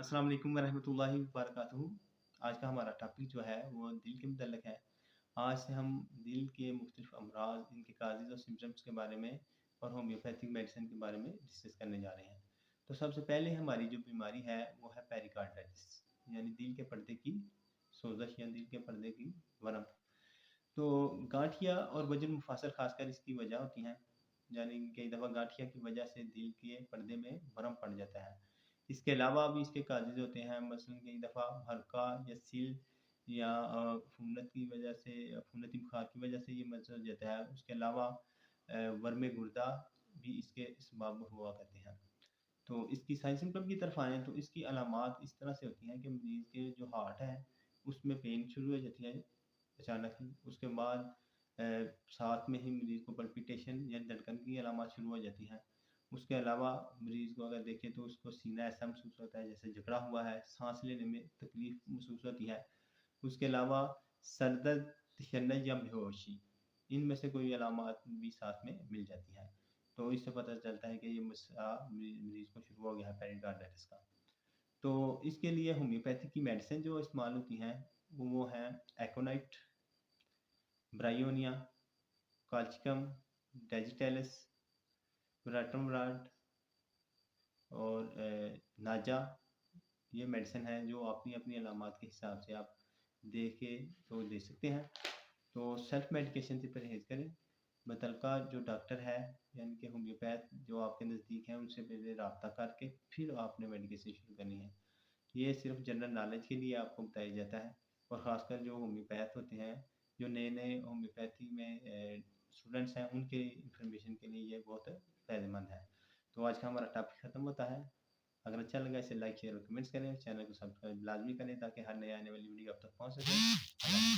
अस्सलाम वालेकुम वरहमतुल्लाहि वबरकातुहू। आज का हमारा टॉपिक जो है वो दिल के मुतल्लिक़ है। आज से हम दिल के मुख्तलिफ़ अमराज़, इनके काज़ेज़ और सिम्पटम्स के बारे में और होम्योपैथिक मेडिसिन के बारे में डिस्कस करने जा रहे हैं। तो सबसे पहले हमारी जो बीमारी है वो है पेरिकार्डाइटिस, यानी दिल के पर्दे की सोज़श या दिल के पर्दे की वरम। तो गाँठिया और वजन मुफासल खासकर इसकी वजह होती हैं, यानी कई दफ़ा गाँठिया की वजह से दिल के पर्दे में वरम पड़ जाता है। इसके अलावा भी इसके काज़ेज़ होते हैं, मसलन कई दफ़ा हल्का या सील या फुनत की वजह से, फुनती बुखार की वजह से ये मर्ज़ हो जाता है। उसके अलावा वर्म गुर्दा भी इसके असबाब हुआ करते हैं। तो इसकी साइन सिम्पटम की तरफ आएँ तो इसकी अलामात इस तरह से होती हैं कि मरीज़ के जो हार्ट है उसमें पेन शुरू हो जाती है अचानक ही। उसके बाद साथ में ही मरीज़ को पल्पिटेशन या धड़कन की अलामात शुरू हो जाती हैं। उसके अलावा मरीज़ को अगर देखें तो उसको सीना ऐसा महसूस होता है जैसे जकड़ा हुआ है, साँस लेने में तकलीफ़ महसूस होती है। उसके अलावा सर दर्द, तशन्नुज या बेहोशी, इनमें से कोई अलामात भी साथ में मिल जाती हैं। तो इससे पता चलता है कि ये मसला मरीज़ को शुरू हो गया है पेरिकार्डाइटिस का। तो इसके लिए होम्योपैथिक की मेडिसिन जो इस्तेमाल होती हैं वो हैं एकोनाइट, ब्रायोनिया, काल्चिकम, डेजिटेलिस, राटमराड और नाजा। ये मेडिसिन है जो अपनी अलामात के हिसाब से आप देख के तो दे सकते हैं। तो सेल्फ मेडिकेशन से परहेज़ करें। मुतल्लिका जो डॉक्टर है यानी कि होम्योपैथ जो आपके नज़दीक हैं उनसे पहले रब्ता करके फिर आपने मेडिकेशन शुरू करनी है। ये सिर्फ जनरल नॉलेज के लिए आपको बताया जाता है और ख़ासकर जो होम्योपैथ होते हैं, जो नए-नए होम्योपैथी में स्टूडेंट्स हैं उनके इंफॉर्मेशन के लिए ये बहुत फ़ायदेमंद है। तो आज का हमारा टॉपिक ख़त्म होता है। अगर अच्छा लगा इसे लाइक, शेयर और कमेंट्स करें। चैनल को सब्सक्राइब लाज़मी करें ताकि हर नए आने वाली वीडियो आप तक पहुँच सके।